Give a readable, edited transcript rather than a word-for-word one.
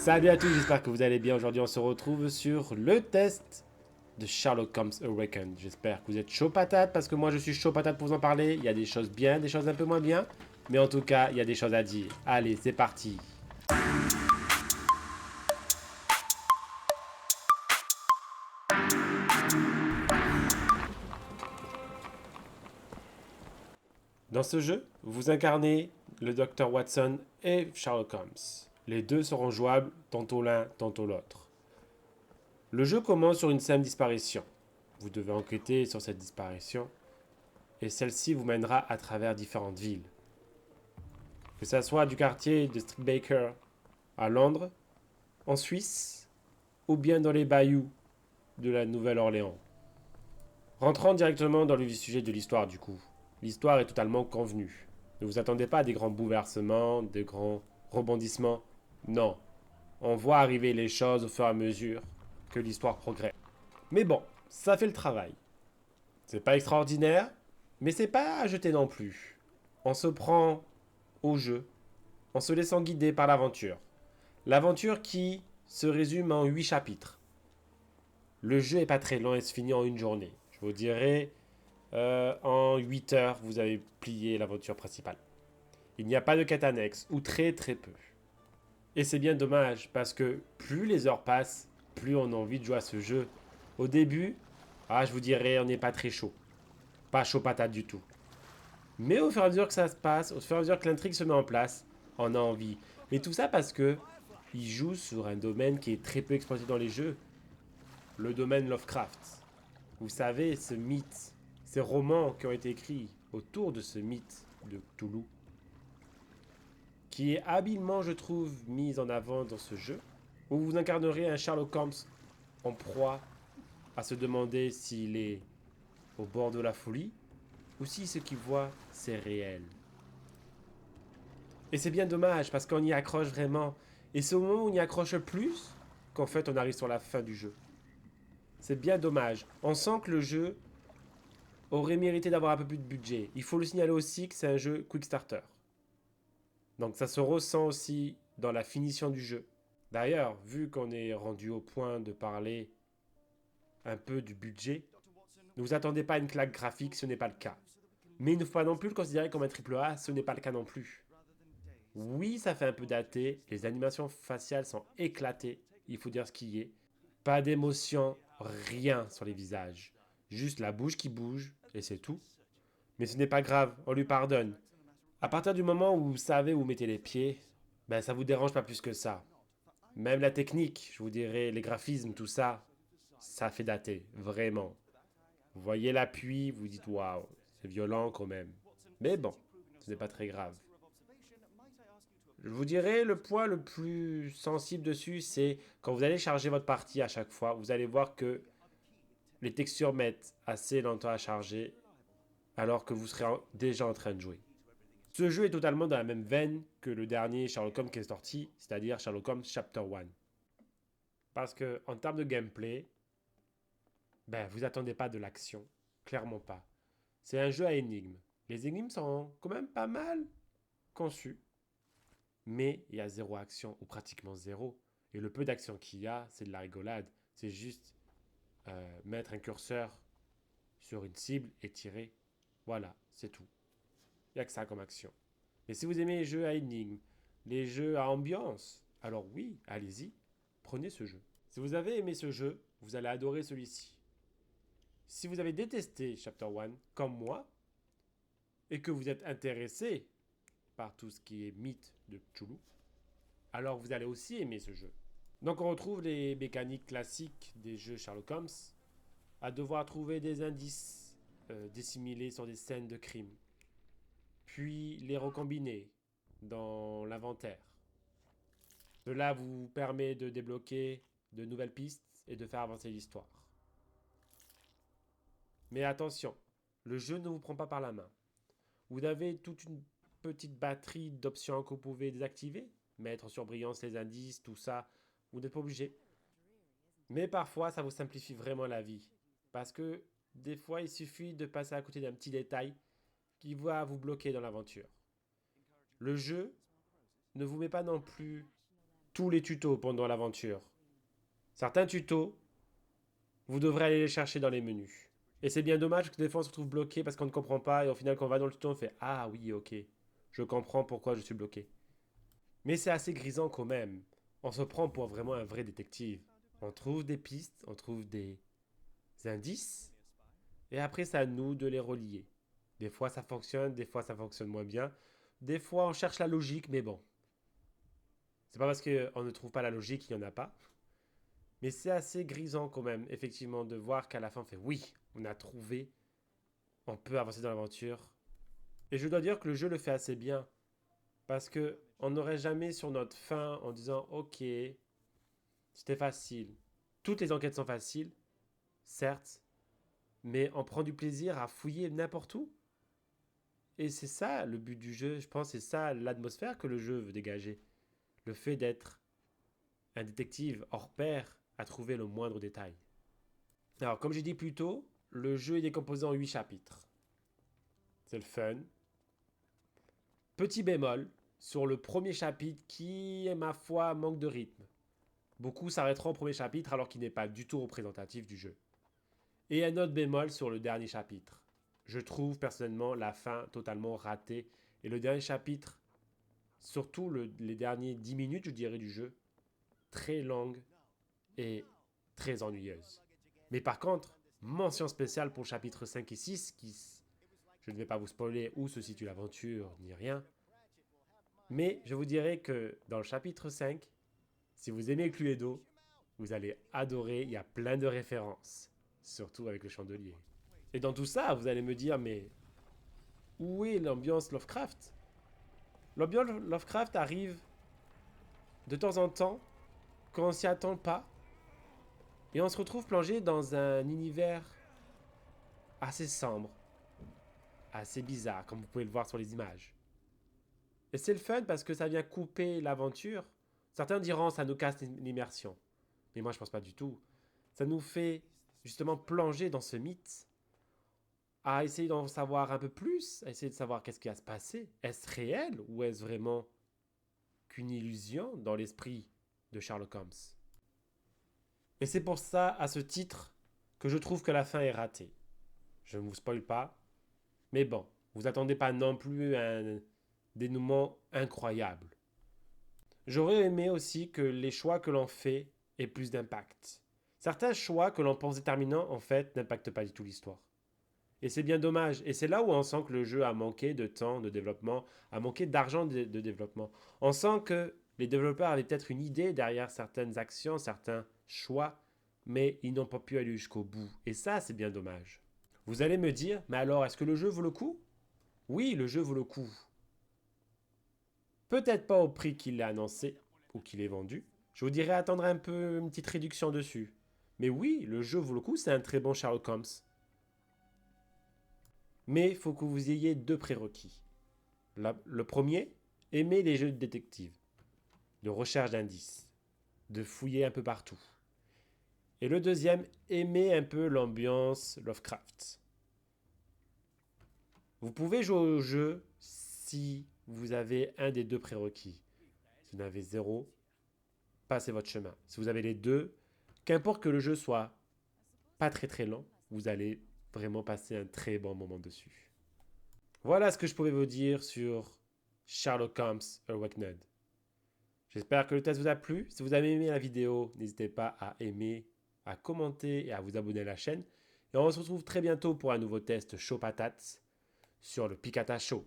Salut à tous, j'espère que vous allez bien. Aujourd'hui, on se retrouve sur le test de Sherlock Holmes Awakened. J'espère que vous êtes chaud patate parce que moi je suis chaud patate pour vous en parler. Il y a des choses bien, des choses un peu moins bien. Mais en tout cas, il y a des choses à dire. Allez, c'est parti. Dans ce jeu, vous incarnez le Dr Watson et Sherlock Holmes. Les deux seront jouables, tantôt l'un, tantôt l'autre. Le jeu commence sur une simple disparition. Vous devez enquêter sur cette disparition et celle-ci vous mènera à travers différentes villes. Que ça soit du quartier de Baker à Londres, en Suisse, ou bien dans les bayous de la Nouvelle-Orléans. Rentrons directement dans le vif sujet de l'histoire du coup. L'histoire est totalement convenue. Ne vous attendez pas à des grands bouleversements, des grands rebondissements. Non. On voit arriver les choses au fur et à mesure que l'histoire progresse. Mais bon, ça fait le travail. C'est pas extraordinaire, mais c'est pas à jeter non plus. On se prend au jeu en se laissant guider par l'aventure. L'aventure qui se résume en 8 chapitres. Le jeu est pas très long et se finit en une journée. Je vous dirais, en 8 heures, vous avez plié l'aventure principale. Il n'y a pas de quête annexe, ou très très peu. Et c'est bien dommage, parce que plus les heures passent, plus on a envie de jouer à ce jeu. Au début, je vous dirais, on n'est pas très chaud. Pas chaud patate du tout. Mais au fur et à mesure que ça se passe, au fur et à mesure que l'intrigue se met en place, on a envie. Mais tout ça parce que il joue sur un domaine qui est très peu exploité dans les jeux, le domaine Lovecraft. Vous savez, ce mythe, ces romans qui ont été écrits autour de ce mythe de Cthulhu, qui est habilement, je trouve, mis en avant dans ce jeu, où vous incarnerez un Sherlock Holmes en proie à se demander s'il est au bord de la folie ou si ce qu'il voit, c'est réel. Et c'est bien dommage parce qu'on y accroche vraiment. Et c'est au moment où on y accroche le plus qu'en fait on arrive sur la fin du jeu. C'est bien dommage. On sent que le jeu aurait mérité d'avoir un peu plus de budget. Il faut le signaler aussi que c'est un jeu Quick Starter. Donc ça se ressent aussi dans la finition du jeu. D'ailleurs, vu qu'on est rendu au point de parler un peu du budget, ne vous attendez pas à une claque graphique, ce n'est pas le cas. Mais il ne faut pas non plus le considérer comme un triple A, ce n'est pas le cas non plus. Oui, ça fait un peu daté, les animations faciales sont éclatées, il faut dire ce qui est. Pas d'émotion, rien sur les visages. Juste la bouche qui bouge, et c'est tout. Mais ce n'est pas grave, on lui pardonne. À partir du moment où vous savez où vous mettez les pieds, ben ça vous dérange pas plus que ça. Même la technique, je vous dirais, les graphismes, tout ça, ça fait dater, vraiment. Vous voyez l'appui, vous dites waouh, c'est violent quand même. Mais bon, ce n'est pas très grave. Je vous dirais le point le plus sensible dessus, c'est quand vous allez charger votre partie à chaque fois, vous allez voir que les textures mettent assez longtemps à charger alors que vous serez déjà en train de jouer. Ce jeu est totalement dans la même veine que le dernier Sherlock Holmes qui est sorti, c'est-à-dire Sherlock Holmes Chapter 1. Parce que en termes de gameplay, vous attendez pas de l'action, clairement pas. C'est un jeu à énigmes. Les énigmes sont quand même pas mal conçues, mais il y a zéro action, ou pratiquement zéro. Et le peu d'action qu'il y a, c'est de la rigolade. C'est juste mettre un curseur sur une cible et tirer. Voilà, c'est tout. Il n'y a que ça comme action. Mais si vous aimez les jeux à énigmes, les jeux à ambiance, alors oui, allez-y, prenez ce jeu. Si vous avez aimé ce jeu, vous allez adorer celui-ci. Si vous avez détesté Chapter 1, comme moi, et que vous êtes intéressé par tout ce qui est mythe de Cthulhu, alors vous allez aussi aimer ce jeu. Donc on retrouve les mécaniques classiques des jeux Sherlock Holmes, à devoir trouver des indices dissimulés sur des scènes de crime, puis les recombiner dans l'inventaire. Cela vous permet de débloquer de nouvelles pistes et de faire avancer l'histoire. Mais attention, le jeu ne vous prend pas par la main. Vous avez toute une petite batterie d'options que vous pouvez désactiver, mettre sur brillance les indices, tout ça, vous n'êtes pas obligé. Mais parfois, ça vous simplifie vraiment la vie. Parce que des fois, il suffit de passer à côté d'un petit détail qui va vous bloquer dans l'aventure. Le jeu ne vous met pas non plus tous les tutos pendant l'aventure. Certains tutos, vous devrez aller les chercher dans les menus. Et c'est bien dommage que des fois on se retrouve bloqué parce qu'on ne comprend pas et au final quand on va dans le tuto on fait ah oui ok, je comprends pourquoi je suis bloqué. Mais c'est assez grisant quand même. On se prend pour vraiment un vrai détective. On trouve des pistes, on trouve des indices et après c'est à nous de les relier. Des fois ça fonctionne, des fois ça fonctionne moins bien. Des fois on cherche la logique mais bon. C'est pas parce qu'on ne trouve pas la logique qu'il n'y en a pas. Mais c'est assez grisant quand même, effectivement, de voir qu'à la fin, on fait oui, on a trouvé, on peut avancer dans l'aventure. Et je dois dire que le jeu le fait assez bien. Parce que on n'aurait jamais sur notre fin en disant ok, c'était facile. Toutes les enquêtes sont faciles, certes, mais on prend du plaisir à fouiller n'importe où. Et c'est ça le but du jeu, je pense, c'est ça l'atmosphère que le jeu veut dégager. Le fait d'être un détective hors pair à trouver le moindre détail. Alors, comme j'ai dit plus tôt, le jeu est décomposé en 8 chapitres. C'est le fun. Petit bémol sur le premier chapitre qui, ma foi, manque de rythme. Beaucoup s'arrêteront au premier chapitre alors qu'il n'est pas du tout représentatif du jeu. Et un autre bémol sur le dernier chapitre. Je trouve personnellement la fin totalement ratée. Et le dernier chapitre, surtout les derniers 10 minutes, je dirais, du jeu, très longue et très ennuyeuse. Mais par contre, mention spéciale pour le chapitre 5 et 6, qui, je ne vais pas vous spoiler où se situe l'aventure, ni rien. Mais je vous dirais que dans le chapitre 5, si vous aimez Cluedo, vous allez adorer, il y a plein de références, surtout avec le chandelier. Et dans tout ça, vous allez me dire, mais où est l'ambiance Lovecraft? L'ambiance Lovecraft arrive de temps en temps, quand on s'y attend pas, et on se retrouve plongé dans un univers assez sombre, assez bizarre, comme vous pouvez le voir sur les images. Et c'est le fun parce que ça vient couper l'aventure. Certains diront ça nous casse l'immersion. Mais moi je pense pas du tout. Ça nous fait justement plonger dans ce mythe, à essayer d'en savoir un peu plus, à essayer de savoir qu'est-ce qui va se passer. Est-ce réel ou est-ce vraiment qu'une illusion dans l'esprit de Sherlock Holmes? Et c'est pour ça, à ce titre, que je trouve que la fin est ratée. Je ne vous spoil pas, mais bon, vous attendez pas non plus un dénouement incroyable. J'aurais aimé aussi que les choix que l'on fait aient plus d'impact. Certains choix que l'on pense déterminants, en fait, n'impactent pas du tout l'histoire. Et c'est bien dommage. Et c'est là où on sent que le jeu a manqué de temps de développement, a manqué d'argent de développement. On sent que les développeurs avaient peut-être une idée derrière certaines actions, certains choix, mais ils n'ont pas pu aller jusqu'au bout. Et ça, c'est bien dommage. Vous allez me dire, mais alors, est-ce que le jeu vaut le coup? Oui, le jeu vaut le coup. Peut-être pas au prix qu'il est annoncé ou qu'il est vendu. Je vous dirais attendre un peu une petite réduction dessus. Mais oui, le jeu vaut le coup, c'est un très bon Sherlock Holmes. Mais il faut que vous ayez deux prérequis. Le premier, aimer les jeux de détective, de recherche d'indices, de fouiller un peu partout. Et le deuxième, aimer un peu l'ambiance Lovecraft. Vous pouvez jouer au jeu si vous avez un des deux prérequis. Si vous en avez zéro, passez votre chemin. Si vous avez les deux, qu'importe que le jeu soit pas très très lent, vous allez vraiment passer un très bon moment dessus. Voilà ce que je pouvais vous dire sur Sherlock Holmes Awakened. J'espère que le test vous a plu. Si vous avez aimé la vidéo, n'hésitez pas à aimer, à commenter et à vous abonner à la chaîne. Et on se retrouve très bientôt pour un nouveau test chaud patate sur le Picata Show.